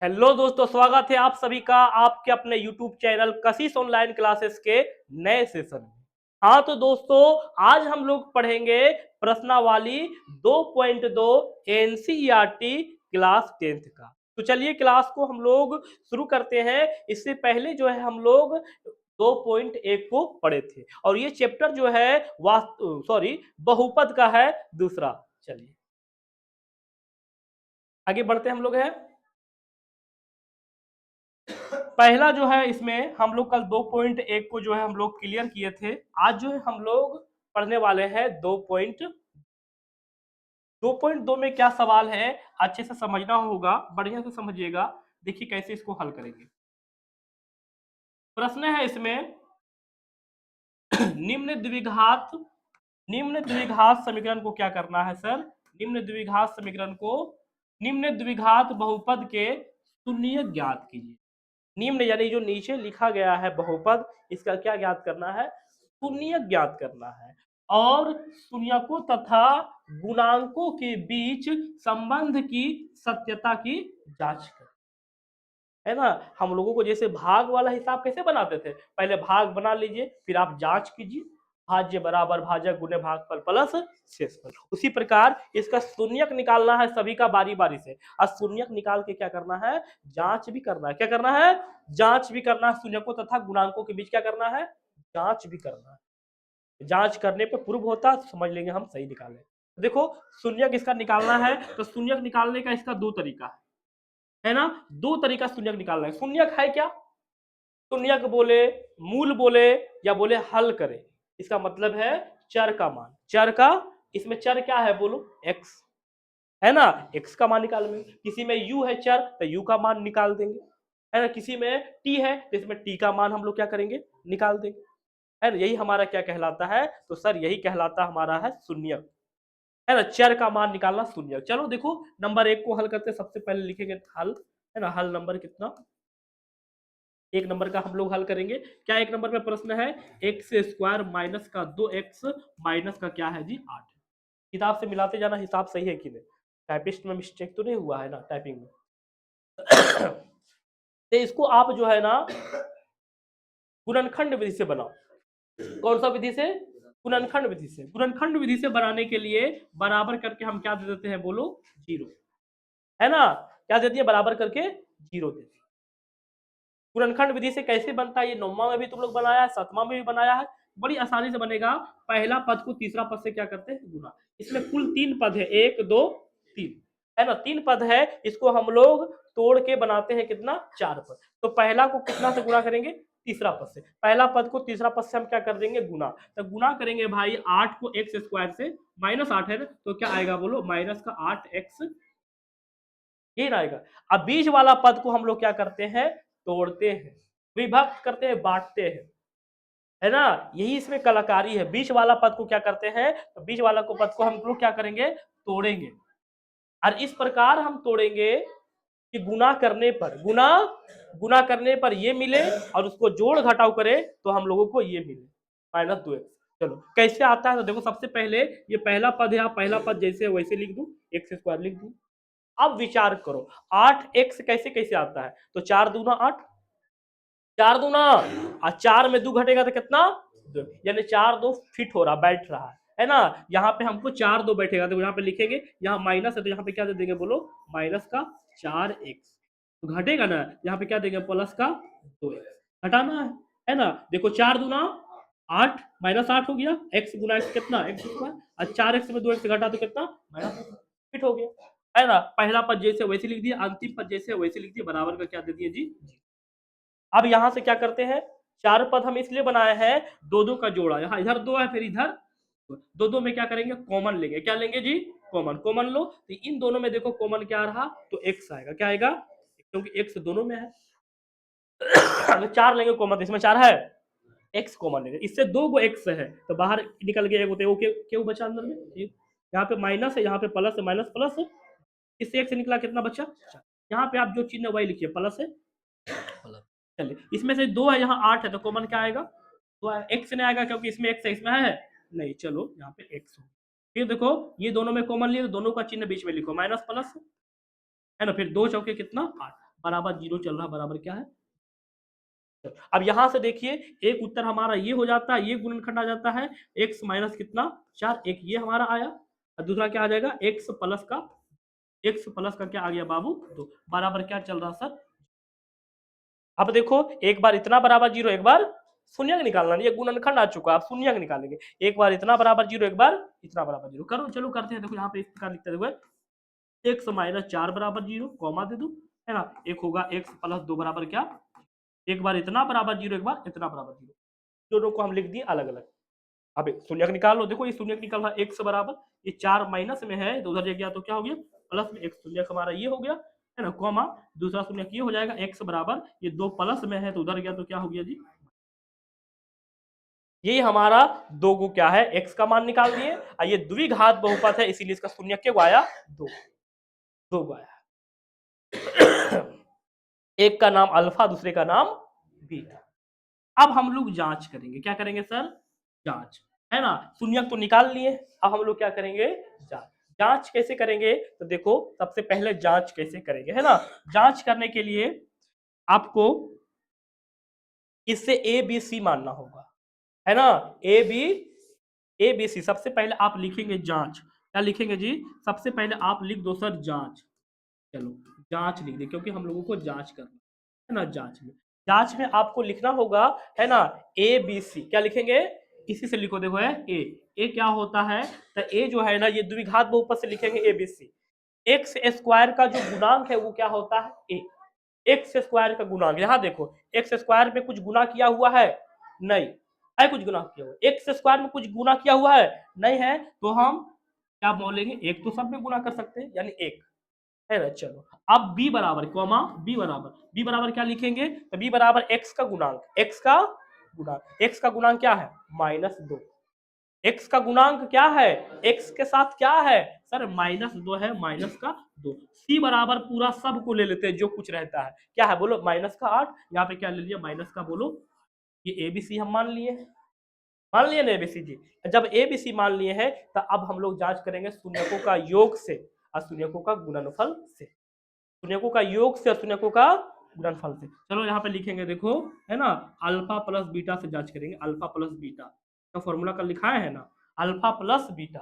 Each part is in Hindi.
हेलो दोस्तों, स्वागत है आप सभी का आपके अपने YouTube चैनल कशिश ऑनलाइन क्लासेस के नए सेशन में। हाँ तो दोस्तों, आज हम लोग पढ़ेंगे प्रश्नावली 2.2 एनसीईआरटी क्लास 10th का। तो चलिए क्लास को हम लोग शुरू करते हैं। इससे पहले जो है हम लोग 2.1 को पढ़े थे और ये चैप्टर जो है वास्तु बहुपद का है दूसरा। चलिए आगे बढ़ते हम लोग हैं। पहला जो है इसमें हम लोग कल 2.1 को जो है हम लोग क्लियर किए थे। आज जो है हम लोग पढ़ने वाले हैं 2.2 में क्या सवाल है अच्छे से समझना होगा, बढ़िया से समझिएगा। देखिए कैसे इसको हल करेंगे। प्रश्न है इसमें निम्न द्विघात निम्न द्विघात समीकरण को क्या करना है सर? निम्न द्विघात समीकरण को निम्न द्विघात बहुपद के शून्य ज्ञात कीजिए। निम्न यानी जो नीचे लिखा गया है बहुपद, इसका क्या ज्ञात करना है? शून्य ज्ञात करना है। और शून्यकों तथा गुणांकों के बीच संबंध की सत्यता की जांच कर, है ना। हम लोगों को जैसे भाग वाला हिसाब कैसे बनाते थे, पहले भाग बना लीजिए फिर आप जांच कीजिए। भाज्य बराबर भाजक गुणे भागफल प्लस शेषफल। उसी प्रकार इसका शून्यक निकालना है सभी का बारी बारी से। और शून्यक निकाल के क्या करना है? जांच भी करना है। क्या करना है? जांच भी करना है। शून्यकों तथा गुणांकों के बीच क्या करना है? जांच भी करना है। जांच करने पे प्रूव होता है तो समझ लेंगे हम सही निकाले। देखो शून्यक इसका निकालना है तो शून्यक निकालने का इसका दो तरीका है ना। दो तरीका शून्यक निकालना है। शून्यक है क्या? शून्यक बोले, मूल बोले या बोले हल करें, इसका मतलब है चर का मान। चर का, इसमें चर क्या है बोलो? x है ना। x का मान निकालेंगे। किसी में u है चर तो u का मान निकाल देंगे, है ना। किसी में t है तो इसमें t का मान हम लोग क्या करेंगे? निकाल देंगे, है ना। यही हमारा क्या कहलाता है? तो सर यही कहलाता हमारा है शून्यक, है ना। चर का मान निकालना शून्यक। चलो देखो नंबर 1 को हल करते, सबसे पहले लिखेंगे हल, है ना। हल नंबर कितना? 1 नंबर का हम लोग हल करेंगे। क्या 1 नंबर में प्रश्न है? एक्स स्क्वायर माइनस का 2x माइनस का क्या है जी? 8। किताब से मिलाते जाना, हिसाब सही है कि नहीं, टाइपिस्ट में मिस्टेक तो नहीं हुआ है ना टाइपिंग में। तो इसको आप जो है ना गुणनखंड विधि से बनाओ। कौन सा विधि से? गुणनखंड विधि से। गुणनखंड विधि से बनाने के लिए बराबर करके हम क्या दे देते हैं बोलो? 0, है ना। क्या दे दिए? बराबर करके 0 दे। गुणनखंड विधि से कैसे बनता है? ये 9वां में भी तुम लोग बनाया है, 7वां में भी बनाया है। बड़ी आसानी से बनेगा। पहला पद को तीसरा पद से क्या करते हैं? गुना। इसमें कुल 3 पद है, 1 2 3, है ना। 3 पद है, इसको हम लोग तोड़ के बनाते हैं कितना? 4 पद। तो पहला को कितना से गुणा करेंगे? तीसरा पद से। पहला पद को तीसरा पद से हम क्या कर देंगे? गुना। तो गुना करेंगे भाई 8 को एक्स स्क्वायर से, -8 है ना, तो क्या आएगा बोलो? माइनस का 8x, ये आएगा। अब बीच वाला पद को हम लोग क्या करते हैं? तोड़ते हैं, विभक्त करते हैं, बांटते हैं, है ना। यही इसमें कलाकारी है। बीच वाला पद को क्या करते हैं? तो बीच वाला को पद को हम लोग क्या करेंगे? तोड़ेंगे। और इस प्रकार हम तोड़ेंगे कि गुना करने पर ये मिले और उसको जोड़ घटाव करे तो हम लोगों को ये मिले -2x। चलो कैसे आता है? तो देखो सबसे पहले ये पहला पद है, पहला पद जैसे वैसे लिख दूं, एक्स स्क्वायर लिख दूं। अब विचार करो 8x कैसे कैसे आता है? तो 4 दूना 8, 4 दूना, और 4 में 2 घटेगा तो कितना? 2, यानी 4 2 फिट हो रहा, बैठ रहा है ना। यहाँ पे हमको 4 2 बैठेगा तो यहाँ पे लिखेंगे, यहाँ माइनस है तो यहाँ पे क्या दे देंगे बोलो? माइनस का 4x। तो घटेगा ना, यहाँ पे क्या देंगे? प्लस का 2x। घटाना है ना। देखो 4 दूना 8, -8 हो गया। x गुना x कितना? x square. और 4x में 2x घटा तो कितना? माइनस, फिट हो गया, है ना। पहला पद जैसे वैसे लिख दिया, अंतिम पद जैसे वैसे लिख दिया, बराबर का क्या दे दिया जी? अब यहां से क्या करते हैं? 4 पद हम इसलिए बनाए हैं, दो दो का जोड़ा। यहाँ इधर 2 है फिर इधर दो, दो में क्या करेंगे? कॉमन लेंगे। क्या लेंगे जी? कॉमन। कॉमन लो तो इन दोनों में देखो कॉमन क्या रहा? तो x आएगा। क्या आएगा? क्योंकि x दोनों में है। अगर 4 लेंगे कॉमन, इसमें 4 है, x कॉमन लेंगे। इससे 2 गो x है तो बाहर निकल गया, एक होते क्यों बचा अंदर में? यहाँ पे माइनस है, यहाँ पे प्लस है, माइनस प्लस है, इससे x निकला, कितना बचा? यहाँ पे आप जो चिन्ह वही लिखिए, प्लस है प्लस। चलिए इसमें से 2 है, यहाँ 8 है तो कॉमन क्या आएगा? तो x नहीं आएगा क्योंकि इसमें x है, इसमें है नहीं। चलो यहाँ पे x हो। फिर देखो ये दोनों में कॉमन लिए तो दोनों का चिन्ह बीच में लिखो, माइनस प्लस, है ना। फिर 2 चौके कितना? 8, बराबर 0 चल रहा, बराबर क्या है। अब यहां से देखिए एक उत्तर हमारा ये हो जाता है, ये गुणनखंड आ जाता है, x माइनस कितना 4, एक ये हमारा आया और दूसरा क्या आ जाएगा x प्लस का क्या आ गया बाबू 2, बराबर क्या चल रहा सर। अब देखो एक बार इतना बराबर 0, एक बार शून्यक निकालना, ये गुणनखंड आ चुका, आप शून्यक निकालेंगे, एक बार इतना बराबर 0, एक बार इतना बराबर 0, करो चलो करते हैं। देखो यहाँ पे इस प्रकार लिखते हैं, x माइनस 4 बराबर 0, कॉमा दे दो, है ना, एक होगा x प्लस 2 बराबर क्या, एक बार इतना बराबर 0, एक बार इतना बराबर 0, दोनों को हम लिख दिए अलग अलग। अब शून्यक निकाल लो, देखो ये शून्यक निकल रहा x बराबर, ये 4 माइनस में है तो उधर गया तो क्या हो गया प्लस में, एक शून्यक हमारा ये हो गया, है ना, कॉमा दूसरा शून्यक ये हो जाएगा x बराबर, ये 2 प्लस में है तो उधर गया तो क्या हो गया जी, ये हमारा 2 को क्या है x का मान निकाल दिए, और ये द्विघात बहुपद है इसीलिए इसका शून्यक क्या आया 2, 2 आया। एक का नाम अल्फा, दूसरे का नाम बीटा। अब हम लोग जांच करेंगे, क्या करेंगे सर, जांच, है ना, शून्यक तो निकाल लिए, अब हम लोग क्या करेंगे जांच। जांच कैसे करेंगे तो देखो सबसे पहले जांच कैसे करेंगे, है ना, जांच करने के लिए आपको इससे ए बी सी मानना होगा, है ना, ए बी सी। सबसे पहले आप लिखेंगे जांच, क्या लिखेंगे जी, सबसे पहले आप लिख दो सर जांच, चलो जांच लिख दे क्योंकि हम लोगों को जांच करना है ना। जांच में आपको लिखना होगा, है ना, ए बी सी, क्या लिखेंगे, इसी से लिखो, देखो है ए क्या होता है, तो ए जो है ना ये द्विघात बहुपद से लिखेंगे A B C. X square का जो गुणांक है वो क्या होता है ए, एक्स स्क्वायर का गुणांक, यहाँ देखो एक्स स्क्वायर में कुछ गुना किया हुआ है नहीं है, कुछ गुना किया हुआ, एक्स स्क्वायर में कुछ गुना किया हुआ है नहीं है, तो हम क्या बोलेंगे, एक तो सब में गुना कर सकते हैं यानी एक, है ना। चलो अब b बराबर कॉमा b बराबर क्या लिखेंगे, तो b बराबर x का गुणांक, x का गुणांक क्या है -2, x का गुणांक क्या है, x के साथ क्या है सर -2 है, -2। c बराबर पूरा सब को ले लेते हैं जो कुछ रहता है, क्या है बोलो -8, यहाँ पे क्या ले लिया माइनस का, बोलो ये ABC हम मान लिए ना ABC जी। जब ABC मान लिए हैं तो अब हम लोग जांच करेंगे शून्यकों का योग से और शून्यकों का गुणनफल से, शून्यकों का योग से और शून्यकों का गुणनफल से। चलो यहाँ पे लिखेंगे, देखो है ना, अल्फा प्लस बीटा से जांच करेंगे, अल्फा प्लस बीटा का फॉर्मूला कल लिखाया है ना, alpha plus beta,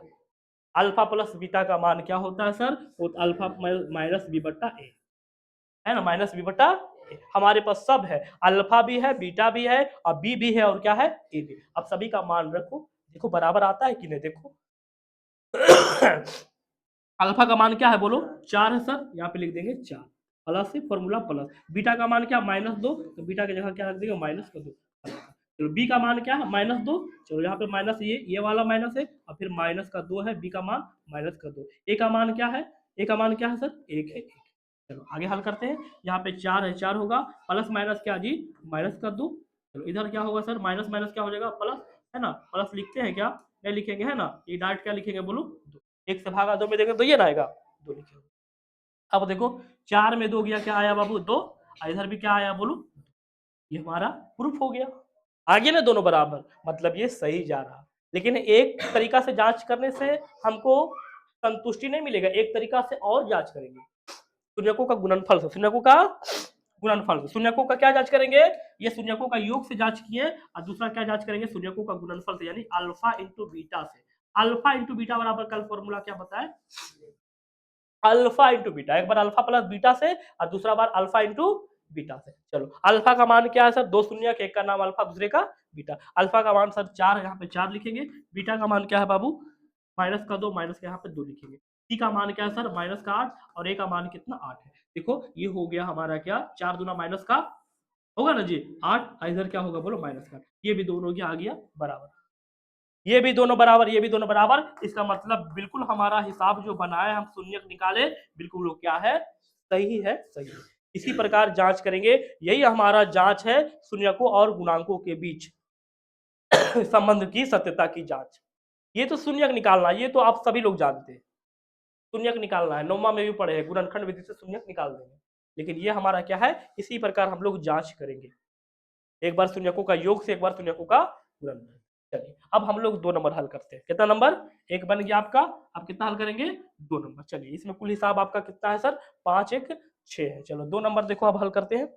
alpha plus beta का मान क्या होता है सर, वो अल्फा माइनस बी बट्टा ए, है ना, माइनस बी बट्टा ए। हमारे पास सब है, अल्फा भी है, बीटा भी है और बी भी है और क्या है ए भी। अब सभी का मान रखो, देखो बराबर आता है कि नहीं, देखो अल्फा का मान क्या है बोलो 4 है सर, यहाँ पे लिख देंगे 4, प्लस से फॉर्मूला प्लस, बीटा का मान क्या -2, तो बीटा की जगह क्या रख देंगे -2। चलो बी का मान क्या है -2, चलो यहाँ पे माइनस, ये वाला माइनस है और फिर -2 है, बी का मान -2। ए का मान क्या है, ए का मान क्या है सर 1 है, 1। चलो आगे हल करते हैं, यहाँ पे 4 है, 4 होगा, प्लस माइनस क्या जी -2, चलो इधर क्या होगा सर माइनस माइनस क्या हो जाएगा प्लस, है ना, प्लस लिखते हैं क्या, नहीं लिखेंगे, है ना, ये डायरेक्ट क्या लिखेंगे बोलो 2, 1 से भागा 2 में देंगे तो ये ना आएगा 2 लिखेंगे। अब देखो 4 में 2 गया, क्या आया बाबू 2, इधर भी क्या आया बोलो, ये हमारा प्रूफ हो गया, आगे ना दोनों बराबर, मतलब ये सही जा रहा। लेकिन एक तरीका से जांच करने से हमको संतुष्टि नहीं मिलेगा, एक तरीका से और जांच करेंगे, शून्यकों का गुणनफल से, शून्यकों का गुणनफल से, शून्यकों का क्या जांच करेंगे, ये शून्यकों का योग से जांच किए और दूसरा क्या जांच करेंगे शून्यकों का गुणनफल से, यानी अल्फा इंटू बीटा से। अल्फा इंटू बीटा बराबर कल फॉर्मूला क्या बताए, अल्फा इंटू बीटा, एक बार अल्फा प्लस बीटा से और दूसरा बार अल्फा इंटू बीटा से। चलो अल्फा का मान क्या है सर, 2 शून्य, एक का नाम अल्फा दूसरे का बीटा, अल्फा का मान सर 4, यहाँ पे 4 लिखेंगे, बीटा का मान क्या है बाबू -2, माइनस के यहाँ पे 2 लिखेंगे, सी का मान क्या है सर -8 और ए का मान कितना 8 है। देखो ये हो गया हमारा क्या 4 दूना माइनस का होगा ना जी 8, इधर क्या होगा बोलो माइनस का, ये भी दोनों क्या आ गया बराबर, ये भी दोनों बराबर, ये भी दोनों बराबर, इसका मतलब बिल्कुल हमारा हिसाब जो बनाए हम शून्यक निकाले बिल्कुल वो क्या है सही है, सही है। इसी प्रकार जांच करेंगे, यही हमारा जांच है शून्यकों और गुणांकों के बीच संबंध की सत्यता की जांच। ये तो शून्यक निकालना, ये तो आप सभी लोग जानते हैं, शून्यक निकालना है, नौमा में भी पढ़े हैं, गुणनखंड विधि से शून्यक निकाल देंगे। लेकिन ये हमारा क्या है, इसी प्रकार हम लोग जांच करेंगे, एक बार शून्यकों का योग से एक बार शून्यकों का गुणनफल। चलिए अब हम लोग 2 नंबर हल करते हैं, कितना नंबर, एक बन गया आपका, अब कितना हल करेंगे 2 नंबर। चलिए इसमें कुल हिसाब आपका कितना है सर 5 1 6 है। चलो 2 नंबर देखो अब हल करते हैं।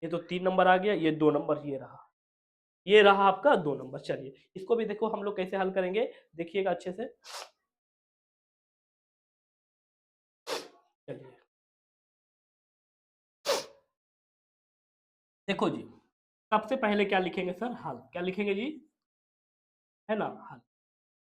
ये तो 3 नंबर आ गया, ये 2 नंबर ये रहा आपका 2 नंबर। चलिए इसको भी देखो हम लोग कैसे हल करेंगे, देखिएगा अच्छे से। चलिए देखो जी, सबसे पहले क्या लिखेंगे सर, हल। क्या लिखेंगे जी, है ना, हल।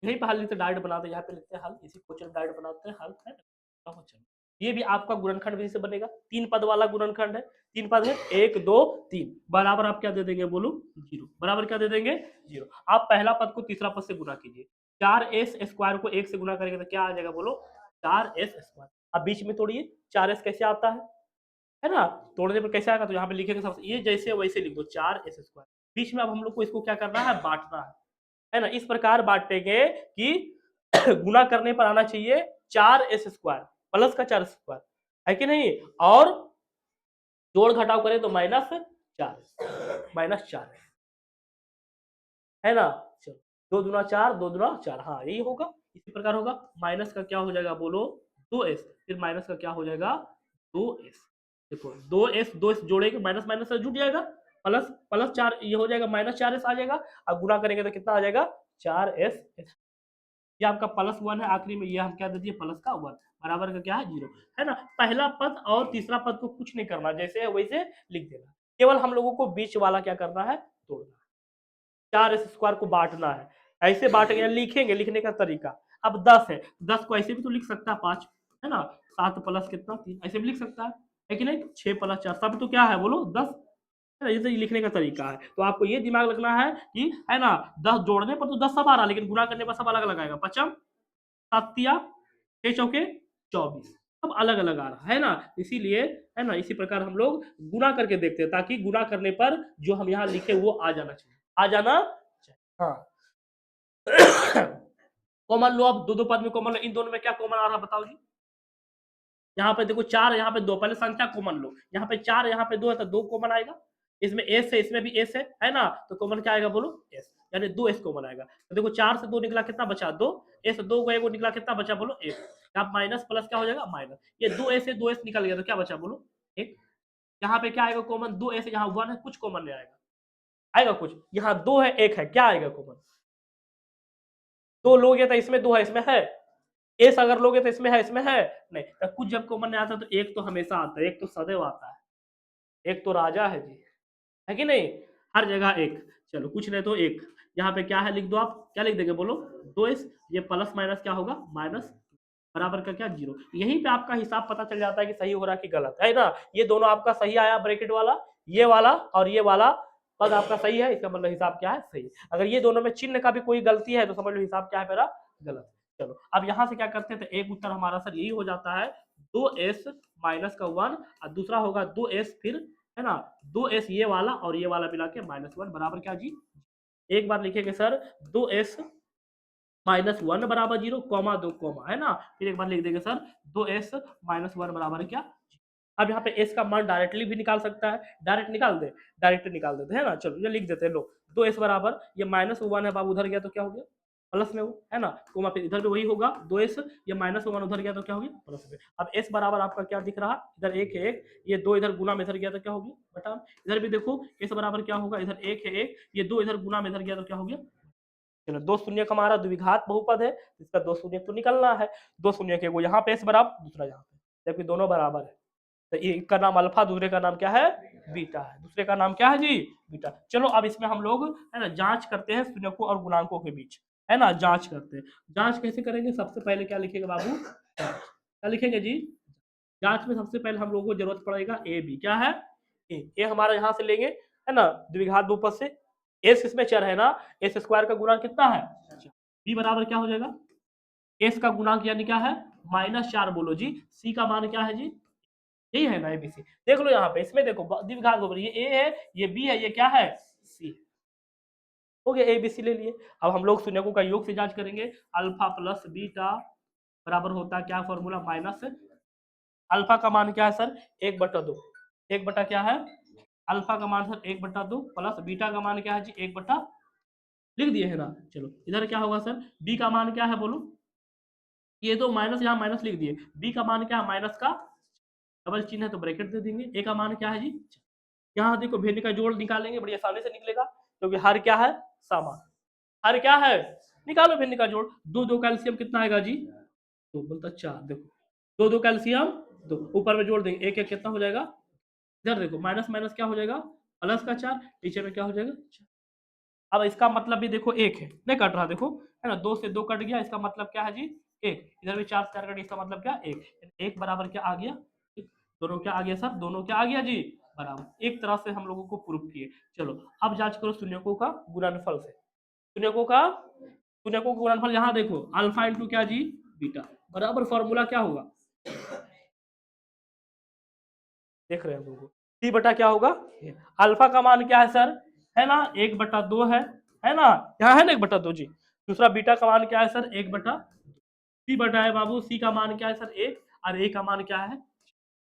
यहीं पे हल लिखते डायरेक्ट बनाते, यहाँ पे लिखते हैं हल, इसी क्वेश्चन डायरेक्ट बनाते हैं हल, है ना। चलो ये भी आपका गुणनखंड विधि से बनेगा, 3 पद वाला गुणनखंड है। 3 पद है, 1 2 3, बराबर आप क्या दे देंगे बोलो, 0। बराबर क्या दे देंगे, 0। आप पहला पद को तीसरा पद से गुना कीजिए, 4s स्क्वायर को 1 से गुना करेंगे तो क्या आ जाएगा बोलो, 4s स्क्वायर। अब बीच में तोड़िए, 4s कैसे आता है ना, तोड़ने पर कैसे आएगा, तो यहाँ पे लिखेंगे सबसे, ये जैसे वैसे लिख दो, 4s स्क्वायर। बीच में अब हम लोग को इसको क्या करना है, बांटना है ना। इस प्रकार बांटेंगे कि गुना करने पर आना चाहिए 4s स्क्वायर प्लस का 4 स्क्वायर, है कि नहीं, और जोड़ घटाव करें तो -4 है ना। चलो 2 दूना 4, 2 दूना 4, हाँ यही होगा। इसी प्रकार होगा, माइनस का क्या हो जाएगा बोलो, 2s, फिर माइनस का क्या हो जाएगा, 2s। देखो 2s जोड़ेंगे, माइनस माइनस से जुट जाएगा, प्लस प्लस 4 ये हो जाएगा, -4s आ जाएगा। अब गुना करेंगे तो कितना आ जाएगा, 4s। ये आपका +1 है, आखिरी में ये हम क्या दे दिए, प्लस का 1, बराबर का क्या है, 0, है ना। पहला पद और तीसरा पद को कुछ नहीं करना, जैसे है वैसे लिख देना, केवल हम लोगों को बीच वाला क्या करना है, तोड़ना है। 4s स्क्वायर को बांटना है, ऐसे बांटेंगे, लिखेंगे, लिखने का तरीका। अब 10 है, 10 को ऐसे भी तो लिख सकता है 5, है ना, 7 प्लस कितना 3, ऐसे भी लिख सकता है कि नहीं, 6 प्लस 4 सब तो क्या है बोलो 10, है ना। ये तो लिखने का तरीका है, तो आपको ये दिमाग रखना है कि, है ना, 10 जोड़ने पर तो 10 सब आ रहा है, लेकिन गुणा करने पर सब अलग अलग आएगा। पचम, सातिया, 6 चौके 24, सब अलग अलग आ रहा है ना, इसीलिए, है ना, इसी प्रकार हम लोग गुना करके देखते हैं, ताकि गुना करने पर जो हम यहाँ लिखे वो आ जाना चाहिए, आ जाना चाहिए। हाँ कॉमन लो, अब दो दो पद में कॉमन लो, इन दोनों में क्या कॉमन आ रहा है बताओ जी। यहाँ पे देखो 4, यहाँ पे 2, पहले संख्या कॉमन लो, यहाँ पे 4, यहाँ पे 2 है तो 2 कॉमन आएगा, इसमें एस है, इसमें भी एस है ना, तो कॉमन क्या आएगा बोलो, एस, यानी 2s कॉमन आएगा। तो देखो 4 से 2 निकला, कितना बचा 2, एस 2 को निकला, कितना बचा बोलो 1। यहाँ माइनस प्लस क्या हो जाएगा, माइनस, ये 2s से 2s निकल गया तो क्या बचा बोलो 1। यहाँ पे क्या आएगा कॉमन, 2s, यहाँ 1 है, कुछ कॉमन नहीं आएगा, आएगा कुछ, यहाँ 2 है 1 है, क्या आएगा कॉमन, 2 लोगे तो इसमें 2 है, इसमें है, एस अगर लोगे तो इसमें है, इसमें है नहीं, तो कुछ जब कॉमन नहीं आता तो एक तो हमेशा आता है, एक तो सदैव आता है, एक तो राजा है जी, है कि नहीं, हर जगह एक। चलो कुछ नहीं तो एक, यहाँ पे क्या है लिख दो, आप क्या लिख देंगे बोलो, 2s, ये प्लस माइनस क्या होगा, माइनस, बराबर का क्या 0। यहीं पे आपका हिसाब पता चल जाता है कि सही हो रहा है कि गलत है ना। ये दोनों आपका सही आया, ब्रैकेट वाला, ये वाला और ये वाला पद आपका सही है, इसका मतलब हिसाब क्या है, सही। अगर ये दोनों में चिन्ह का भी कोई गलती है तो समझ लो हिसाब क्या है मेरा, गलत। चलो अब यहाँ से क्या करते हैं, तो एक उत्तर हमारा सर यही हो जाता है, 2s माइनस का 1, और दूसरा होगा 2s, फिर, है ना, 2s ये वाला और ये वाला मिला के -1, बराबर क्या जी। एक बार लिखेंगे सर, 2s -1 बराबर 0, कॉमा 2 कॉमा, है ना, फिर एक बार लिख देंगे सर, 2s -1 बराबर क्या। अब यहाँ पे s का मान डायरेक्टली भी निकाल सकता है, डायरेक्ट निकाल दे, डायरेक्ट निकाल देते हैं ना। चलो ये लिख देते हैं, लो 2s बराबर, ये -1 है बाबू, उधर गया तो क्या हो गया, प्लस में, वो है ना, कोमा, फिर इधर भी वही होगा 2s, ये -1 उधर गया तो क्या हो गया, प्लस में। अब s बराबर आपका क्या दिख रहा, इधर 1 है 1, ये 2 इधर गुना में इधर गया तो क्या हो गया बटा, इधर भी देखो s बराबर क्या होगा, इधर 1 है 1, ये 2 इधर गुना में इधर गया तो क्या हो गया। चलो 2 शून्य का हमारा द्विघात बहुपद है, इसका 2 शून्य तो निकलना है, 2 शून्य के वो यहाँ पे s बराबर, दूसरा यहाँ पे, जबकि दोनों बराबर है, तो एक का नाम अल्फा, दूसरे का नाम क्या है, बीटा है, दूसरे का नाम क्या है जी, बीटा। चलो अब इसमें हम लोग, है ना, जांच करते हैं शून्यकों और गुणांकों के बीच, है ना, जांच करते हैं। जांच कैसे करेंगे, सबसे पहले क्या लिखेगा बाबू, क्या लिखेंगे जी, जांच में सबसे पहले हम लोगों को जरूरत पड़ेगा ए बी, क्या है, ए हमारा यहाँ से लेंगे, है ना, द्विघात बहुपद से, एस इसमें चर है ना, एस स्क्वायर का गुणा कितना है, बी बराबर क्या हो जाएगा, एस का गुणांक यानी क्या है, -4 बोलो जी, सी का मान क्या है जी, यही है ना एबीसी, देख लो यहाँ पे, इसमें देखो द्विघात बहुपद, ये ए है, ये बी है, ये क्या है, सी, हो गया, एबीसी ले लिए। अब हम लोग शून्यकों का योग से जांच करेंगे, अल्फा प्लस बीटा बराबर होता है क्या, फॉर्मूला माइनस, अल्फा का मान क्या है सर, 1/2, 1 क्या है, अल्फा का मान सर 1/2, प्लस बीटा का मान क्या है जी, 1 लिख दिए है ना। चलो इधर क्या होगा सर, बी का मान क्या है बोलो, ये तो माइनस, यहाँ माइनस लिख दिए, बी का मान क्या है, माइनस का डबल चिन्ह है तो ब्रैकेट दे देंगे, ए का मान क्या है जी, यहाँ देखो भिन्न का जोड़ निकालेंगे, बड़ी आसानी से निकलेगा, क्योंकि हर क्या है, समान, हर क्या है, निकालो भिन्न का जोड़, दो दो कैल्शियम कितना आएगा जी, दो बोलता चार, देखो दो दो कैल्शियम दो, ऊपर में जोड़ देंगे, एक एक कितना हो जाएगा, इधर देखो माइनस माइनस क्या हो जाएगा, प्लस का चार, नीचे में क्या हो जाएगा, अब इसका मतलब भी देखो एक है, नहीं कट रहा, देखो है ना, दो से दो कट गया, इसका मतलब क्या है जी, एक, इधर भी चार से चार कट, इसका मतलब क्या, एक बराबर क्या आ गया, दोनों क्या आ गया सर, दोनों क्या आ गया जी, बराबर, एक तरह से हम लोगों को प्रूफ किए। चलो अब जांच करो शून्यकों का गुणनफल से, शून्यकों का गुणनफल, यहाँ देखो अल्फा इंटू क्या जी, बीटा, बराबर फॉर्मूला क्या होगा, देख रहे हैं हम लोग, सी बटा क्या होगा, अल्फा का मान क्या है सर, है ना, एक बटा दो है ना, यहाँ है ना एक बटा दो जी, दूसरा बीटा का मान क्या है सर, एक बटा, सी बटा है बाबू, सी का मान क्या है सर, एक, और ए का मान क्या है,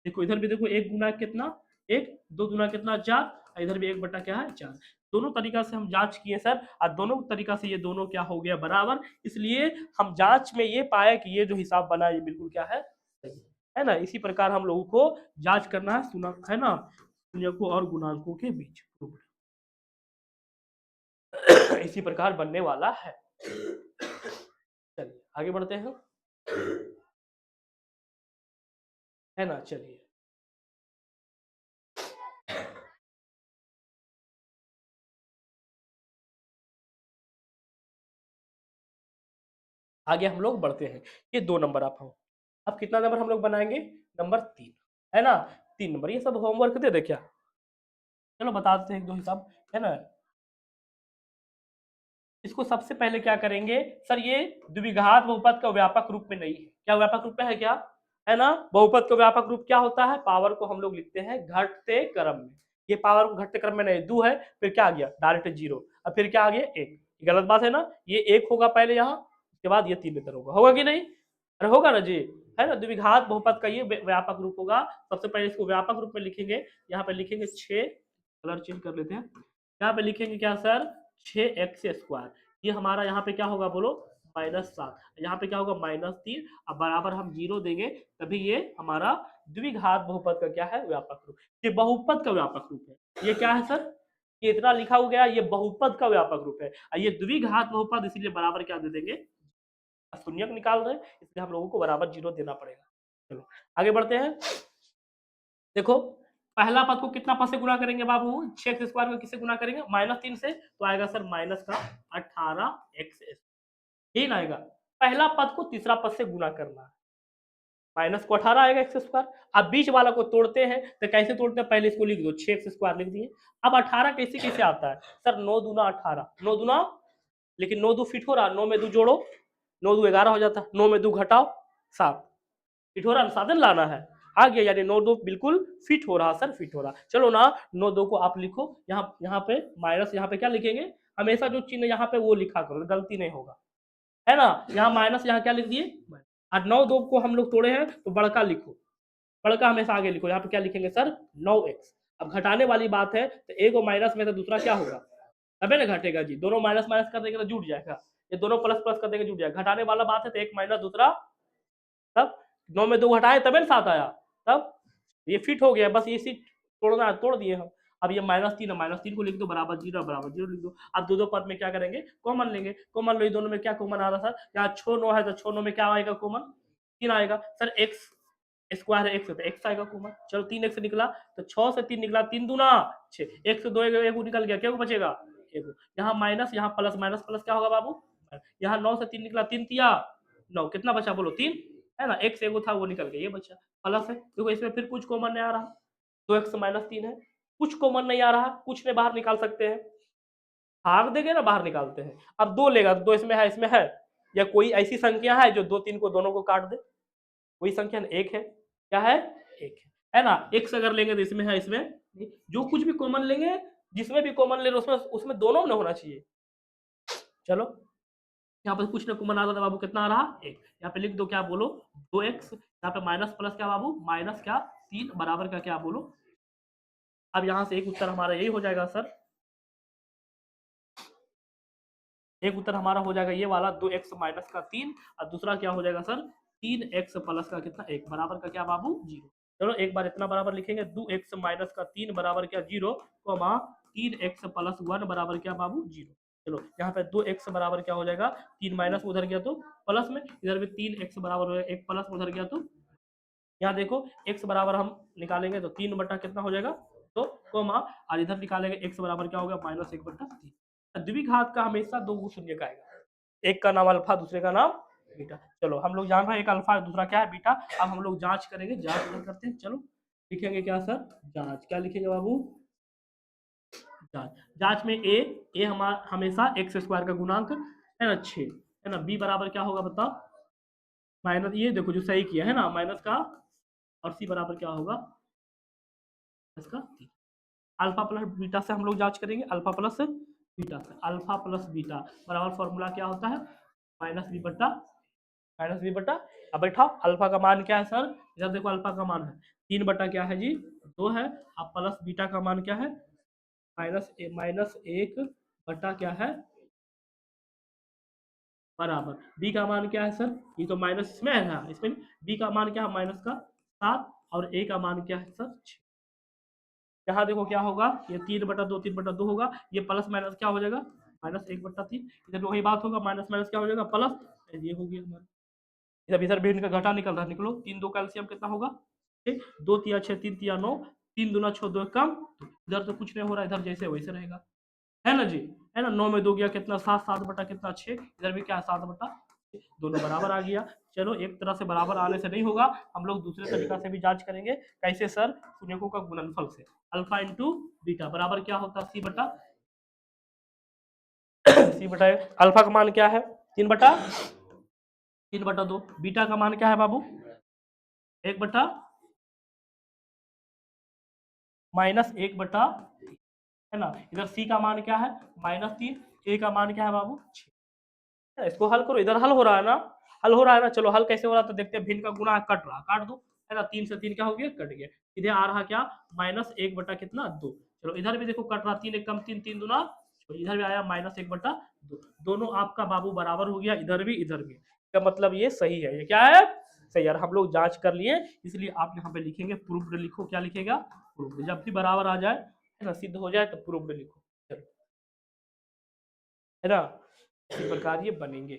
देखो इधर भी देखो, एक गुना कितना, एक, दो गुना कितना, चार, इधर भी एक बटा क्या है, चार, दोनों तरीका से हम जांच किए सर, और दोनों तरीका से ये दोनों क्या हो गया, बराबर, इसलिए हम जांच में ये पाए कि ये जो हिसाब बना ये बिल्कुल क्या है, सही है ना, इसी प्रकार हम लोगों को जांच करना है, सुना है ना, शून्यकों और गुणांकों के बीच इसी प्रकार बनने वाला है। चलिए आगे बढ़ते हैं, है ना, चलिए आगे हम लोग बढ़ते हैं, ये दो नंबर आप हो, अब कितना नंबर हम लोग बनाएंगे, नंबर तीन, है ना, तीन नंबर, ये सब होमवर्क दे दे क्या, चलो बता देते हैं एक दो हिसाब, है ना, इसको सबसे पहले क्या करेंगे सर, ये द्विघात बहुपद का व्यापक रूप में नहीं है, क्या व्यापक रूप में है क्या, है ना, बहुपद का व्यापक रूप क्या होता है, पावर को हम लोग लिखते हैं घटते क्रम में, ये पावर को घटते क्रम में नहीं, दो है फिर क्या आ गया डायरेक्ट जीरो, अब फिर क्या आ गया एक, गलत बात है ना, ये एक होगा पहले यहाँ, उसके बाद ये तीन इधर होगा कि नहीं, अरे होगा ना जी, है ना, द्विघात बहुपद का ये व्यापक रूप होगा, सबसे पहले इसको व्यापक रूप में लिखेंगे, यहाँ पे लिखेंगे 6, कलर चेंज कर लेते हैं, यहाँ पे लिखेंगे क्या सर, 6x², ये हमारा यहाँ पे क्या होगा बोलो, -7, यहाँ पे क्या होगा -3, अब बराबर हम जीरो देंगे, तभी ये हमारा द्विघात बहुपद का क्या है, व्यापक रूप, ये बहुपद का व्यापक रूप है, ये क्या है सर, ये इतना लिखा हो गया, ये बहुपद का व्यापक रूप है, ये द्विघात बहुपद, इसीलिए बराबर क्या दे देंगे, शून्यक निकाल रहे हैं, इसलिए हम लोगों को बराबर जीरो देना पड़ेगा। चलो आगे बढ़ते हैं, देखो पहला पद को कितना पद से गुणा करेंगे बाबू, 6x² को किससे गुणा करेंगे, -3 से, तो आएगा सर माइनस का 18x, यही ना आएगा, पहला पद को तीसरा पद से गुणा करना है, माइनस को 18 आएगा x², अब बीच वाला को तोड़ते हैं, तो कैसे तोड़ते हैं, पहले इसको लिख दो, 6x² लिख दिए, अब 18 कैसे कैसे आता है सर, 9 दूना 18, 9 दूना, लेकिन 9 दो फिट हो रहा, 9 में 2 जोड़ो, 9 दो 11 हो जाता, 9 में 2 घटाओ 7, फिट हो रहा, साधन लाना है, आ गया, यानी 9 2 बिल्कुल फिट हो रहा सर, फिट हो रहा, चलो ना 9 2 को आप लिखो, यहाँ पे माइनस, यहाँ पे क्या लिखेंगे, हमेशा जो चिन्ह यहाँ पे वो लिखा करो, गलती नहीं होगा, है ना, यहाँ माइनस, यहाँ क्या लिख दिए, और 9 2 को हम लोग तोड़े हैं तो बड़का लिखो, बड़का हमेशा आगे लिखो, यहाँ पे क्या लिखेंगे सर, 9x, अब घटाने वाली बात है, तो एक और माइनस में तो दूसरा क्या होगा, तबे ना घटेगा जी, दोनों माइनस माइनस कर देंगे तो जुट जाएगा, ये दोनों प्लस प्लस कर देंगे जुट जाएगा, घटाने वाला बात है तो एक माइनस दूसरा, तब 9 में 2 घटाए तबे ना 7 आया, तब ये फिट हो गया, बस ये सीट तोड़ना है, तोड़ दिए हम, अब ये -3 है, -3 को लिख दो, बराबर जीरो लिख दो, अब दो दो पद में क्या करेंगे, कॉमन लेंगे, कॉमन लो, दोनों में क्या कॉमन आ रहा था, यहाँ 6 9 है तो 6 9 में क्या आएगा कॉमन, 3 आएगा सर, x² है, x है तो x आएगा कॉमन, चलो 3x निकला, तो 6 से 3 निकला, 3 दूना 6, 1 से 2 एक निकल गया, क्या बचेगा, एक, यहाँ माइनस, यहाँ प्लस, माइनस प्लस क्या होगा बाबू, यहाँ 9 से 3 निकला, 3 तिया 9, कितना बचा बोलो, 3, है ना, एक से एगो था वो निकल गया, ये बचा प्लस है, देखो इसमें फिर कुछ कॉमन नहीं आ रहा, 2x -3 है, कुछ कॉमन नहीं आ रहा, कुछ ने बाहर निकाल सकते हैं, भाग देंगे ना, बाहर निकालते हैं, अब 2 लेगा तो 2 इसमें है, या कोई ऐसी संख्या है जो 2 3 को दोनों को काट दे, कोई संख्या एक है, क्या है, एक है ना, x अगर लेंगे तो इसमें है, इसमें जो कुछ भी कॉमन लेंगे, जिसमें भी कॉमन ले रहे उसमें उसमें दोनों में होना चाहिए, चलो यहाँ पर कुछ ना कॉमन आ रहा था बाबू, कितना आ रहा, एक, यहाँ पे लिख दो क्या बोलो, 2x, यहाँ पे माइनस प्लस क्या बाबू, माइनस क्या 3 बराबर का क्या बोलो, अब यहाँ से एक उत्तर हमारा यही हो जाएगा सर, एक उत्तर हमारा हो जाएगा ये वाला 2x माइनस का 3, और दूसरा क्या हो जाएगा सर 3x प्लस का कितना 1 बराबर का क्या बाबू 0। चलो एक बार इतना बराबर लिखेंगे 2x माइनस का 3 बराबर क्या 0, 3x प्लस 1 बराबर क्या बाबू 0। चलो यहाँ पे 2x बराबर क्या हो जाएगा 3 माइनस उधर गया तो प्लस में, इधर भी 3x बराबर हो जाएगा 1 प्लस उधर गया तो यहाँ देखो x बराबर हम निकालेंगे तो 3 बटा कितना हो जाएगा तो कोमा, और इधर निकालेंगे x बराबर क्या होगा माइनस 1 बटा 3। द्विघात का हमेशा दो शून्य का आएगा, एक का नाम अल्फा दूसरे का नाम बीटा। चलो हम लोग जान रहे हैं एक अल्फा दूसरा क्या है बीटा। अब हम लोग जांच करेंगे, जांच करते हैं। चलो लिखेंगे क्या सर जांच, क्या लिखेंगे बाबू जांच। जांच में ए हमारा हमेशा एक्स स्क्वायर का गुणांक है ना 6 है ना, बी बराबर क्या होगा बताओ माइनस, ये देखो जो सही किया है ना माइनस का, और सी बराबर क्या होगा इसका अल्फा प्लस बीटा से हम लोग जांच करेंगे, अल्फा प्लस बीटा से, अल्फा प्लस बीटा बराबर फॉर्मूला क्या होता है माइनस बी बटा। अब बैठा अल्फा का मान क्या है सर, इधर देखो अल्फा का मान है 3 बटा क्या है जी 2 है, अब प्लस बीटा का मान क्या है माइनस 1 बटा क्या है बराबर, बी का मान क्या है सर, ये तो माइनस इसमें है ना, इसमें बी का मान क्या है माइनस का 7, और ए का मान क्या है सर 6। यहाँ देखो क्या होगा ये 3/2 होगा, ये प्लस माइनस क्या हो जाएगा -1/3, इधर भी वही बात होगा माइनस माइनस क्या हो जाएगा प्लस, ये हो गया हमारा। इधर भी इनका घटा निकल रहा है, निकलो 3 2 कैल्शियम कितना होगा 2 3 6 3 3 9, 3 दूना 6 2 कम, इधर तो कुछ नहीं हो रहा, इधर जैसे वैसे रहेगा है ना जी, है ना 9 में 2 गया कितना 7, 7 बटा कितना 6, इधर भी क्या है 7 बटा, दोनों बराबर आ गया। चलो एक तरह से बराबर आने से नहीं होगा, हम लोग दूसरे तरीका से भी जांच करेंगे, कैसे सर शून्यकों का गुणनफल से, अल्फा इंटू बीटा बराबर क्या होता है सी बटा अल्फा का मान क्या है 3/2, बीटा का मान क्या है बाबू 1 बटा -1/, है ना, इधर सी का मान क्या है -3, ए का मान क्या है बाबू 6। इसको हल करो, इधर हल हो रहा है ना, हल हो रहा है ना। चलो हल कैसे हो रहा है तो देखते हैं, भिन्न का गुणा कट रहा, काट दो है ना, 3 से 3 क्या हो गया कट गया, इधर आ रहा क्या -1 बटा कितना 2। चलो इधर भी देखो कट रहा 3 1 कम 3 3 दूना, इधर भी आया -1/2, दोनों आपका बाबू बराबर हो गया, इधर भी इधर भी, का मतलब ये सही है, ये क्या है सही यार, हम लोग जांच कर लिए, इसलिए आप यहाँ पे लिखेंगे प्रूव्ड लिखो, क्या लिखेगा प्रूव्ड, जब भी बराबर आ जाए है ना सिद्ध हो जाए तो प्रूव्ड लिखो, चलो है ना, इसी प्रकार ये बनेंगे,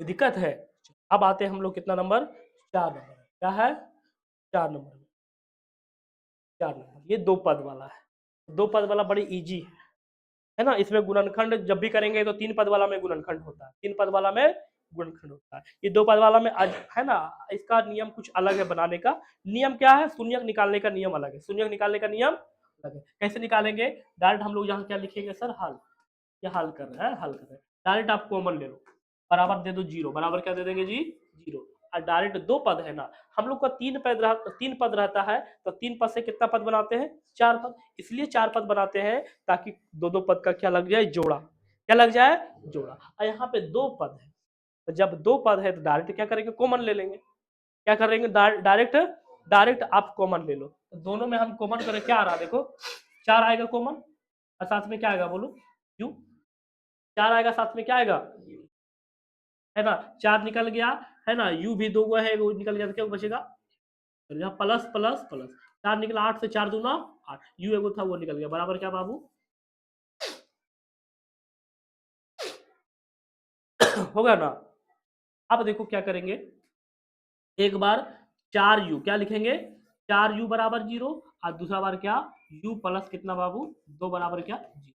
दिक्कत है। अब आते हैं हम लोग कितना नंबर 4 नंबर, क्या है 4 नंबर, 4 नंबर ये दो पद वाला है, दो पद वाला बड़ी इजी है ना, इसमें गुणनखंड जब भी करेंगे तो 3 पद वाला में गुणनखंड होता है, 3 पद वाला में गुणनखंड होता है, ये 2 पद वाला में आज है ना, इसका नियम कुछ अलग है बनाने का, नियम क्या है शून्यक निकालने का नियम अलग है, शून्यक निकालने का नियम अलग है, कैसे निकालेंगे डायरेक्ट हम लोग यहाँ क्या लिखेंगे सर हल, ये हल कर रहे हैं हल कर रहे हैं, डायरेक्ट आप कॉमन ले लो, बराबर दे दो 0, बराबर क्या दे देंगे जी 0, और डायरेक्ट दो पद है ना, हम लोग का 3 पद रहता है, तो 3 पद से कितना पद बनाते हैं 4 पद, इसलिए 4 पद बनाते हैं ताकि दो दो पद का क्या लग जाए जोड़ा, क्या लग जाए जोड़ा, और यहाँ पे 2 पद है, तो जब 2 पद है तो डायरेक्ट क्या करेंगे कॉमन ले लेंगे, क्या करेंगे डायरेक्ट डायरेक्ट आप कॉमन ले लो, तो दोनों में हम कॉमन करें क्या आ रहा देखो 4 आएगा कॉमन, और साथ में क्या आएगा बोलो यू, 4 आएगा साथ में क्या आएगा है ना, 4 निकल गया है ना, यू भी दो है वो निकल गया तो क्या बचेगा, तो यहाँ प्लस प्लस प्लस 4 निकला, 8 से 4 दूना 8, यू एगो था वो निकल गया, बराबर क्या बाबू होगा ना। अब देखो क्या करेंगे, एक बार 4u क्या लिखेंगे 4u बराबर 0, और दूसरा बार क्या u प्लस कितना बाबू 2 बराबर क्या 0,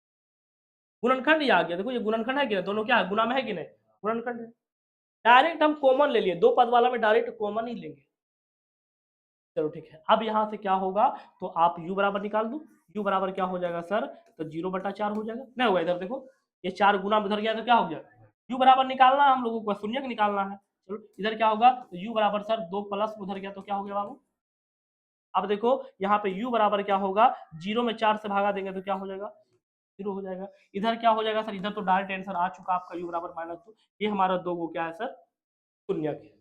गुणनखंड ही आ गया, देखो ये गुणनखंड है कि नहीं, दोनों क्या है गुणा में है कि नहीं गुणनखंड है, डायरेक्ट हम कॉमन ले लिए, दो पद वाला में डायरेक्ट कॉमन ही लेंगे। चलो ठीक है, अब यहाँ से क्या होगा तो आप u बराबर निकाल दो, u बराबर क्या हो जाएगा सर तो 0/4 हो जाएगा, नहीं हुआ इधर देखो ये 4 गुना उधर गया तो क्या हो गया, u बराबर निकालना है हम लोगों को, शून्य निकालना है, चलो इधर क्या होगा तो u बराबर सर 2 प्लस उधर गया तो क्या हो गया बाबू, अब देखो यहाँ पे u बराबर क्या होगा 0 में 4 से भागा देंगे तो क्या हो जाएगा 0 हो जाएगा, इधर क्या हो जाएगा सर, इधर तो डायरेक्ट आंसर आ चुका आपका u बराबर -2, ये हमारा दो गो क्या है सर शून्य है,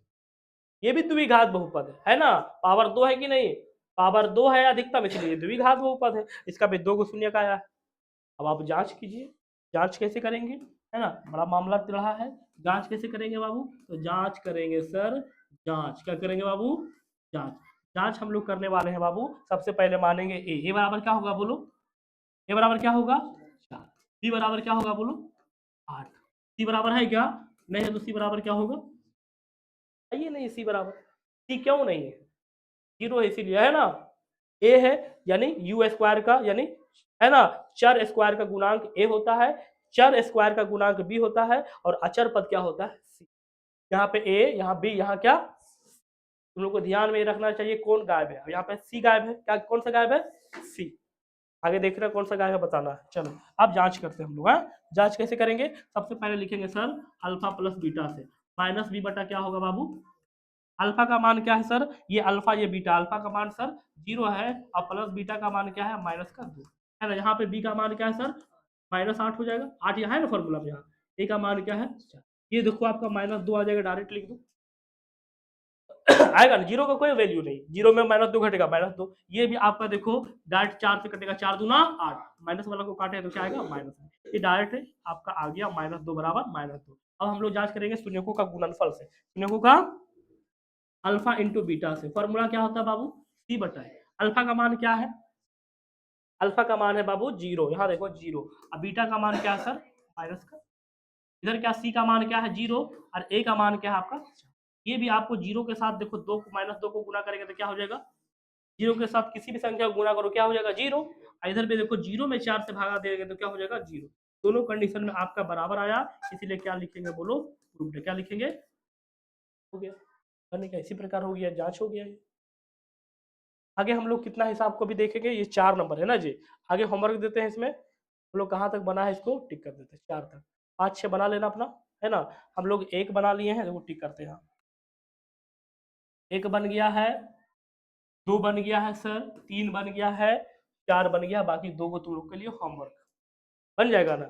ये भी द्विघात बहुपद है ना, पावर 2 है कि नहीं, पावर 2 है अधिकतम, इसलिए द्विघात बहुपद है, इसका भी दो गो शून्य का आया है। अब आप जांच कीजिए, जांच कैसे करेंगे, है ना, बड़ा मामला चल रहा है। जांच कैसे करेंगे बाबू, तो जांच करेंगे सर, जांच क्या करेंगे बाबू, जांच। जांच हम लोग करने वाले हैं बाबू, सबसे पहले मानेंगे ए बराबर क्या होगा बोलो, ए बराबर क्या होगा 4, बी बराबर क्या होगा बोलो 8, सी बराबर है क्या, नहीं है तो सी बराबर क्या होगा, ये नहीं सी बराबर, सी क्यों नहीं है, जीरो है इसीलिए, है ना। ए है यानी यू स्क्वायर का, यानी है ना, चर स्क्वायर का गुणांक ए होता है, चर स्क्वायर का गुणांक बी होता है, और अचर पद क्या होता है सी। यहाँ पे ए, यहाँ बी, यहाँ क्या, तुम लोग को ध्यान में रखना चाहिए कौन गायब है, यहाँ पे सी गायब है, क्या कौन सा गायब है, सी। आगे देख रहे हैं कौन सा गायब है बताना है। चलो अब जांच करते हैं हम लोग, हाँ जांच कैसे करेंगे, सबसे पहले लिखेंगे सर अल्फा प्लस बीटा से, माइनस बी बटा क्या होगा बाबू, अल्फा का मान क्या है सर, ये अल्फा ये बीटा, अल्फा का मान सर 0 है, और प्लस बीटा का मान क्या है -2, है ना। यहाँ पे बी का मान क्या है सर -8 हो जाएगा, 8 यहाँ है ना फॉर्मूला में, यहाँ ए का मान क्या है, ये देखो आपका -2 आ जाएगा, डायरेक्ट लिख दो आएगा ना, जीरो का कोई वैल्यू नहीं, जीरो में -2 घटेगा -2, ये भी आपका देखो डायरेक्ट 4 से कटेगा, 4 दूना 8, माइनस वाला को काटे तो क्या आएगा माइनस, ये डायरेक्ट आपका आ गया -2 बराबर -2। अब हम लोग जांच करेंगे शून्यकों का गुणनफल से, शून्यकों का अल्फा इंटू बीटा से, फॉर्मूला क्या होता है बाबू सी बटा है, अल्फा का मान क्या है, अल्फा का मान है बाबू 0, यहाँ देखो 0, अब बीटा का मान क्या है सर माइनस का, इधर क्या सी का मान क्या है 0, और ए का मान क्या है आपका, ये भी आपको 0 के साथ देखो 2 -2 को गुना करेंगे तो क्या हो जाएगा, 0 के साथ किसी भी संख्या को गुना करो क्या हो जाएगा 0, इधर पे देखो 0 में 4 से भागा देंगे तो क्या हो जाएगा 0, दोनों कंडीशन में आपका बराबर आया, इसीलिए क्या लिखेंगे बोलो प्रूव्ड, क्या लिखेंगे, हो गया, करने का इसी प्रकार हो गया, जांच हो गया ये। आगे हम लोग कितना हिसाब को भी देखेंगे, ये 4 नंबर है ना जी, आगे होमवर्क देते हैं इसमें, हम लोग कहाँ तक बना है इसको टिक कर देते हैं 4 तक, 5 6 बना लेना अपना, है ना। हम लोग एक बना लिए हैं, देखो टिक करते हैं, एक बन गया है, 2 बन गया है सर, 3 बन गया है, 4 बन गया, बाकी 2 को तुम लोग के लिए होमवर्क बन जाएगा ना,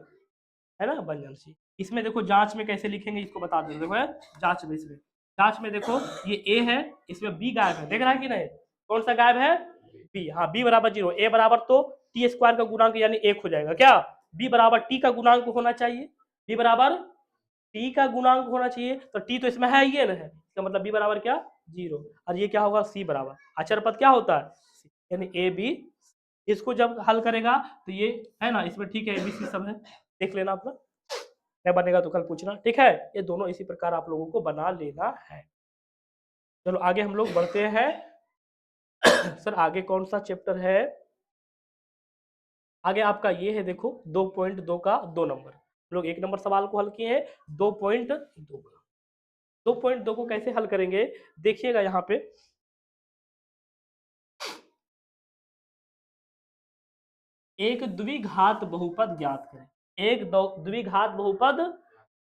है ना, बन जाना चाहिए। इसमें देखो जांच में कैसे लिखेंगे इसको बता दे, देखो जांच में, इसमें जांच में देखो ये ए है, इसमें बी गायब है, देख रहा है कि नहीं, कौन सा गायब है बी, हाँ बी बराबर 0, ए बराबर तो टी स्क्वायर का गुणांक यानी 1 हो जाएगा क्या, बी बराबर टी का गुणांक होना चाहिए, बी बराबर टी का गुणांक होना चाहिए, तो टी तो इसमें है ये ना है, इसका मतलब बी बराबर क्या 0, और ये क्या होगा सी बराबर, अचर पद क्या होता है यानी ए बी, इसको जब हल करेगा तो ये है ना, इसमें ठीक है एबीसी सब है, देख लेना अपना, नहीं बनेगा तो कल पूछना, ठीक है, ये दोनों इसी प्रकार आप लोगों को बना लेना है। चलो आगे हम लोग बढ़ते हैं सर आगे कौन सा चैप्टर है, आगे आपका ये है देखो 2.2 का 2 नंबर, लोग 1 नंबर सवाल को हल किए हैं, 2.2 का, 2.2 को कैसे हल करेंगे देखिएगा, यहाँ पे एक द्विघात बहुपद ज्ञात करें, एक द्विघात बहुपद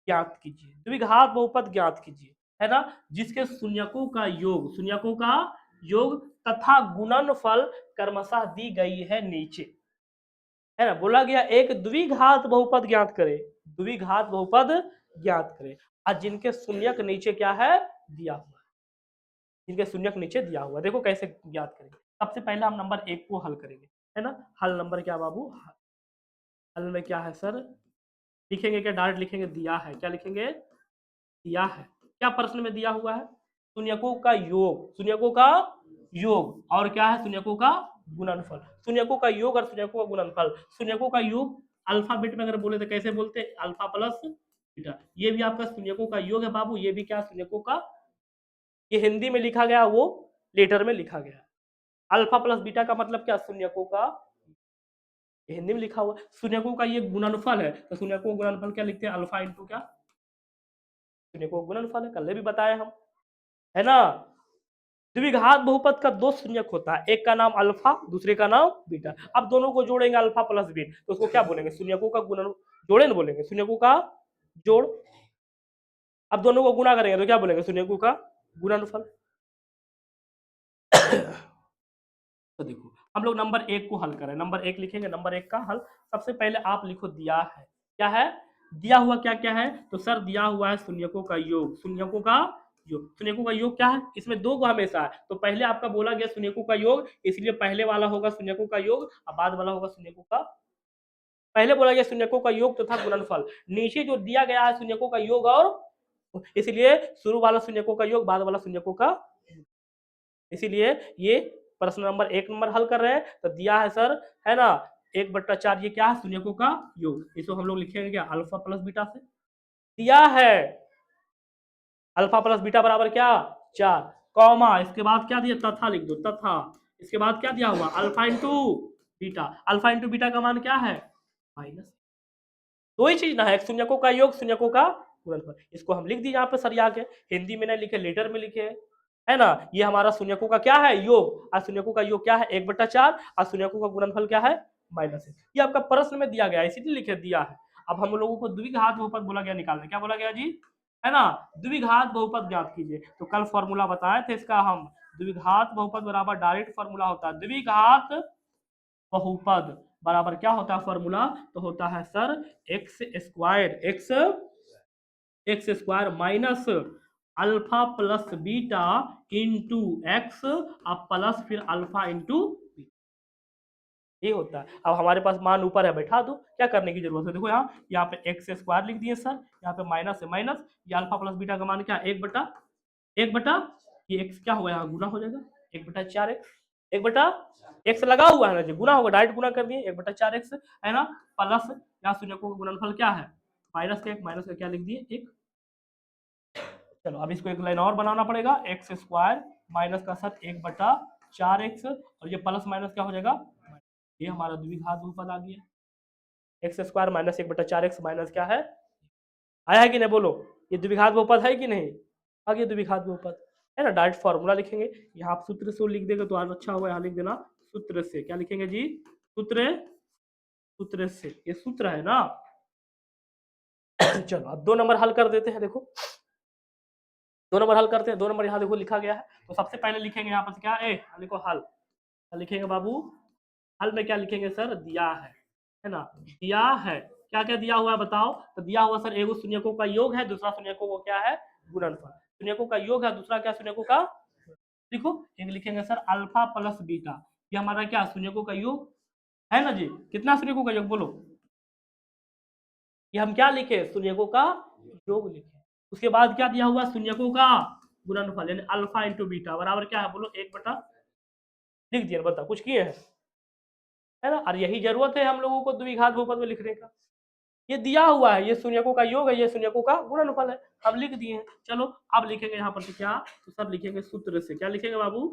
ज्ञात कीजिए, द्विघात बहुपद ज्ञात कीजिए, है ना, जिसके शून्यकों का योग, शून्यकों का योग तथा गुणनफल क्रमशः दी गई है नीचे, है ना, बोला गया एक द्विघात बहुपद ज्ञात करे, द्विघात बहुपद ज्ञात करे, और जिनके शून्यक नीचे क्या है दिया हुआ, जिनके शून्यक नीचे दिया हुआ, देखो कैसे ज्ञात करेंगे, सबसे पहले हम नंबर 1 को हल करेंगे, है ना, हल नंबर क्या बाबू, हल में क्या है सर, लिखेंगे क्या डायरेक्ट लिखेंगे, दिया है, क्या लिखेंगे दिया है, क्या प्रश्न में दिया हुआ है, शून्यकों का योग, शून्यकों का योग, और क्या है शून्यकों का गुणनफल, शून्यकों का योग और शून्यकों का गुणनफल, शून्यकों का योग अल्फाबेट में अगर बोले तो कैसे बोलते हैं अल्फा प्लस बीटा, ये भी आपका शून्यकों का योग है बाबू, ये भी क्या शून्यकों का, ये हिंदी में लिखा गया वो लेटर में लिखा गया, अल्फा प्लस बीटा का मतलब क्या शून्यकों का, हिंदी में लिखा हुआ, शून्यकों का ये गुणनफल है, तो शून्यकों का गुणनफल क्या लिखते हैं अल्फा इंटू क्या, शून्यकों का गुणनफल है, कल भी बताए हम, है ना। द्विघात बहुपद का 2 शून्यक होता है, एक का नाम अल्फा दूसरे का नाम बीटा, अब दोनों को जोड़ेंगे अल्फा प्लस बीटा, तो उसको क्या बोलेंगे शून्यकों का गुणन, जोड़े ना बोलेंगे शून्यकों का जोड़, अब दोनों को गुणा करेंगे तो क्या बोलेंगे शून्यकों का गुणनफल तो देखो हम लोग नंबर 1 को हल करें, नंबर 1 लिखेंगे, नंबर 1 का हल, सबसे पहले आप लिखो दिया है, क्या है दिया हुआ, क्या क्या है, तो सर दिया हुआ है शून्यकों का योग, शून्यकों का योग, शून्यकों का योग क्या है, इसमें 2 को हमेशा है, तो पहले आपका बोला गया शून्यकों का योग, इसलिए पहले वाला होगा शून्यकों का योग और बाद वाला होगा शून्यकों का पहले बोला गया शून्यकों का योग तथा गुणनफल, नीचे जो दिया गया है शून्यकों का योग और इसलिए शुरू वाला शून्यकों का योग, बाद वाला शून्यकों का, इसीलिए ये प्रश्न नंबर 1 हल कर रहे हैं। तो दिया है सर, है ना, 1/4, ये क्या है, शून्यकों का योग। इसको हम लोग लिखेंगे क्या, अल्फा प्लस बीटा से। दिया है अल्फा प्लस बीटा बराबर क्या, 4, कॉमा, इसके बाद क्या दिया, तथा लिख दो, तथा इसके बाद क्या दिया हुआ, alpha into beta. Alpha into beta का मान क्या है, माइनस। दो ही चीज ना है, एक शून्यकों का योग, शून्यकों का गुणनफल। इसको हम लिख दिए यहाँ पे सरिया के, हिंदी में नहीं लिखे, लेटर में लिखे, है ना। ये हमारा शून्यकों का क्या है, योग, और शून्यकों का योग क्या है, 1/4, और शून्यकों का गुणनफल क्या है, -1। ये आपका प्रश्न में दिया गया है, इसीलिए लिखे दिया है। अब हम लोगों को द्विघात बहुपद बोला गया निकालने, क्या बोला गया जी, है ना, द्विघात बहुपद ज्ञात कीजिए। तो कल फॉर्मूला बताए थे इसका हम, द्विघात बहुपद बराबर डायरेक्ट फॉर्मूला होता है, द्विघात बहुपद बराबर क्या होता है फॉर्मूला, तो होता है sir x square minus alpha plus beta into x, अब प्लस फिर अल्फा इंटू, ये होता है। अब हमारे पास मान ऊपर है, बैठा दो, क्या करने की जरूरत है, देखो यहाँ पे एक्स स्क्वायर लिख दिए सर, यहाँ पे माइनस है माइनस, ये अल्फा प्लस बीटा का मान क्या, 1/1, ये एक्स क्या होगा, यहाँ गुना हो जाएगा, 1/4x, 1/x लगा हुआ है ना जी, गुना होगा, डायरेक्ट गुना कर दिए, 1/4x, है ना, प्लस यहाँ शून्यकों का गुणनफल क्या है, माइनस का क्या लिख दिए, 1। चलो अब इसको एक लाइन और बनाना पड़ेगा, एक्स स्क्वायर माइनस का सर 1/4x, और ये प्लस माइनस क्या हो जाएगा, ये हमारा द्विघात बहुपद आ गया, x square minus 1/4x minus क्या है, आया है कि नहीं बोलो, ये द्विघात बहुपद है कि नहीं, आ गया द्विघात बहुपद, है ना। डायरेक्ट फॉर्मूला लिखेंगे, यहाँ आप सूत्र से लिख देंगे तो आज अच्छा होगा, यहाँ लिख देना सूत्र से, क्या लिखेंगे जी, सूत्र, सूत्र से, ये सूत्र है ना। चलो अब 2 हल कर देते हैं, देखो 2 हल करते हैं, 2 यहाँ देखो लिखा गया है, तो सबसे पहले लिखेंगे यहाँ पर क्या, देखो हल, लिखेंगे बाबू, हल में क्या लिखेंगे सर, दिया है ना, दिया है, क्या क्या दिया हुआ है बताओ, तो दिया हुआ सर एगो शून्यकों का योग है, दूसरा शून्यकों को क्या है, गुणनफल, शून्यकों का योग है, दूसरा क्या शून्यकों का, देखो एक लिखेंगे सर अल्फा प्लस बीटा, ये हमारा क्या शून्यकों का योग है ना जी, कितना शून्यकों का योग बोलो, ये हम क्या लिखे, शून्यकों का योग लिखे। उसके बाद क्या दिया हुआ, शून्यकों का गुणनफल, यानी अल्फा इंटू बीटा बराबर क्या है बोलो, 1 लिख दिया, बता कुछ किए हैं, है ना। और यही जरूरत है हम लोगों को द्विघात बहुपद में लिखने का, ये दिया हुआ है, ये शून्यकों का योग है, ये शून्यकों का गुणनफल है, हम लिख दिए हैं। चलो अब लिखेंगे यहाँ पर क्या, तो सब लिखेंगे सूत्र से, क्या लिखेंगे बाबू,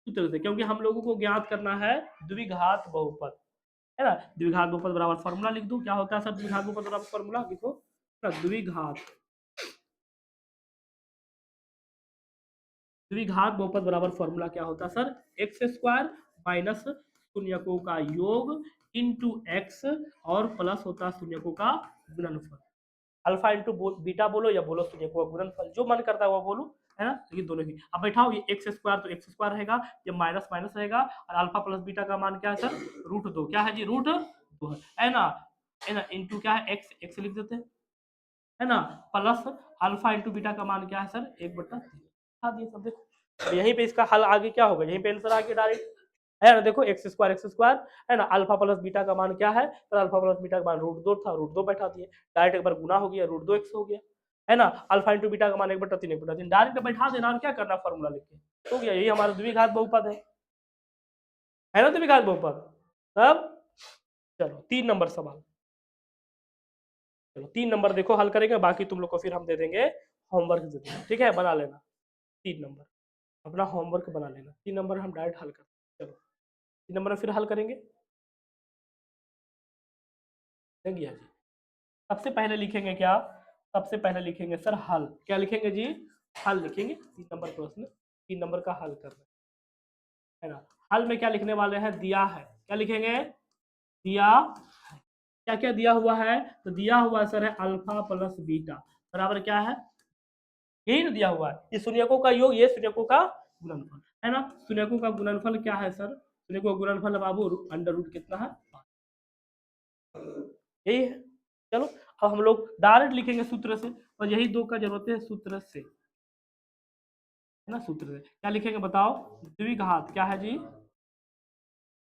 सूत्र से, क्योंकि हम लोगों को ज्ञात करना है द्विघात बहुपद, है ना। द्विघात बहुपद बराबर फॉर्मूला लिख दूं, क्या होता है सर द्विघात बहुपद बराबर फॉर्मूला, लिखो द्विघात बहुपद बराबर फॉर्मूला क्या होता है सर, एक्स स्क्वायर माइनस शून्यकों का योग इंटू एक्स, और प्लस होता है शून्यकों का गुणनफल, अल्फा इंटू बीटा बोलो या बोलो शून्यकों का गुणनफल, जो मन करता है वो बोलो, है ना। ये दोनों ही अब बैठाओ, ये एक्स स्क्वायर तो एक्स स्क्वायर रहेगा, ये माइनस माइनस रहेगा, और अल्फा प्लस बीटा का मान क्या है सर, √2, क्या है जी, √2 है ना, इंटू क्या है, एक्स, एक्स लिख देते हैं, है ना, प्लस अल्फा इंटू बीटा का मान क्या है सर, 1/3 दिए सब, देखो तो यहीं पे इसका हल आगे क्या होगा, यहीं पे आंसर आगे डायरेक्ट, है ना। देखो एक्स स्क्वायर, है ना, अल्फा प्लस बीटा का मान क्या है, तो अल्फा प्लस बीटा का मान √2 था, √2 बैठा दिए, डायरेक्ट एक बार गुना हो गया, √2x हो गया, है ना। अल्फा इंटू बीटा का मान 1/3 डायरेक्ट बैठा देना, और क्या करना फॉर्मूला लिख के, हो गया, यही हमारा द्विघात बहुपद है ना, द्विघात बहुपद। तब चलो 3 सवाल, चलो 3 देखो हल करेंगे, बाकी तुम लोग को फिर हम दे देंगे होमवर्क दे देंगे, ठीक है, बना लेना 3 अपना होमवर्क बना लेना, 3 हम डायरेक्ट हल करते, चलो 3 फिर हल करेंगे, लग गया जी। सबसे पहले लिखेंगे क्या, सबसे पहले लिखेंगे सर हल, क्या लिखेंगे जी, हल लिखेंगे, 3 प्रश्न, 3 का हल करना है ना। हल में क्या लिखने वाले हैं, दिया है, क्या लिखेंगे, दिया, क्या क्या दिया हुआ है, तो दिया हुआ सर है अल्फा प्लस बीटा बराबर क्या है, यही ना दिया हुआ है, ये शून्यकों का योग, ये शून्यकों का गुणनफल, है ना। शून्यकों का गुणनफल क्या है सर, शून्यकों का गुणनफल बाबू √, कितना है, यही है। चलो अब हम लोग डायरेक्ट लिखेंगे सूत्र से, और यही 2 का जरूरत है, सूत्र से, है ना, सूत्र से क्या लिखेंगे बताओ, द्विघात क्या है जी,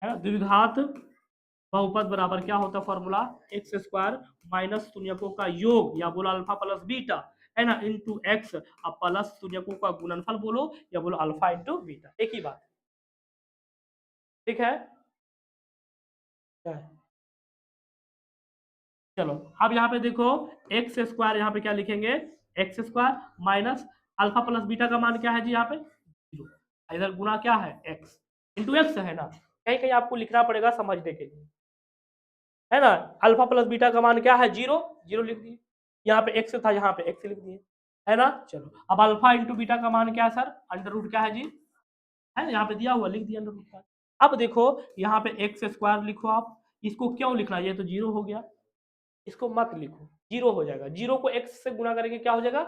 है ना, द्विघात बहुपद बराबर क्या होता है फॉर्मूला, एक्स स्क्वायर माइनस शून्यकों का योग या बोलो अल्फा प्लस बीटा है ना इंटू एक्स, अब प्लस शून्यकों का गुणनफल बोलो या बोलो अल्फा इंटू बीटा, एक ही बात, ठीक है क्या है? चलो अब यहाँ पे देखो एक्स स्क्वायर, यहाँ पे क्या लिखेंगे, x square minus alpha plus beta का मान क्या है जी यहाँ पे जीरो, इधर गुना क्या है एक्स इंटू एक्स है ना, कहीं कहीं आपको लिखना पड़ेगा समझने के लिए, है ना। अल्फा प्लस बीटा का मान क्या है जीरो, जीरो लिख दिए, यहाँ पे एक्स था यहाँ पे एक्स लिख दिए, है ना। चलो अब अल्फा इंटू बीटा का मान क्या है सर, अंडर रूट क्या है जी, है यहाँ पे दिया हुआ लिख दिया अंडर रूट का। अब देखो यहाँ पे एक्स स्क्वायर लिखो आप, इसको क्यों लिखना, ये तो जीरो हो गया, इसको मत लिखो, जीरो हो जाएगा, जीरो को एक्स से गुणा करेंगे क्या हो जाएगा,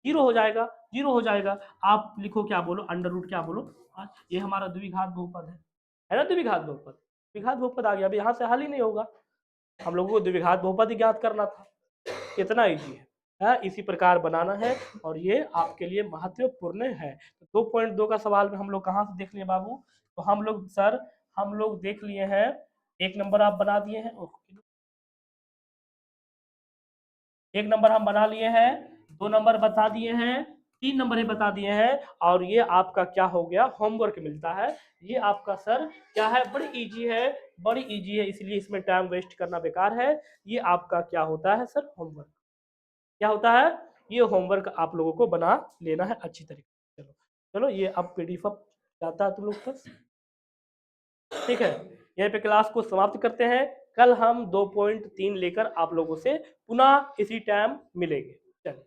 जीरो हो जाएगा, जीरो हो जाएगा। आप लिखो क्या बोलो अंडर रूट क्या बोलो, ये हमारा द्विघात बहुपद है ना, द्विघात बहुपद, द्विघात बहुपद आ गया, अब यहाँ से हल ही नहीं होगा, हम लोगों को द्विघात बहुपद ही ज्ञात करना था, इतना इजी है, इसी प्रकार बनाना है और ये आपके लिए महत्वपूर्ण है। तो 2.2 का सवाल में हम लोग कहाँ से देख लिए बाबू, तो हम लोग सर हम लोग देख लिए हैं, एक नंबर आप बना दिए हैं, एक नंबर हम बना लिए हैं, 2 नंबर बता दिए हैं, 3 नंबर ही बता दिए हैं, और ये आपका क्या हो गया होमवर्क मिलता है, ये आपका सर क्या है बड़ी इजी है, बड़ी इजी है, इसलिए इसमें टाइम वेस्ट करना बेकार है, ये आपका क्या होता है सर होमवर्क, क्या होता है, ये होमवर्क आप लोगों को बना लेना है अच्छी तरीके से। चलो चलो ये अब पीडीएफ जाता है तुम लोग तक, ठीक है, यहीं पे क्लास को समाप्त करते हैं, कल हम 2.3 लेकर आप लोगों से पुनः इसी टाइम मिलेंगे, चलिए।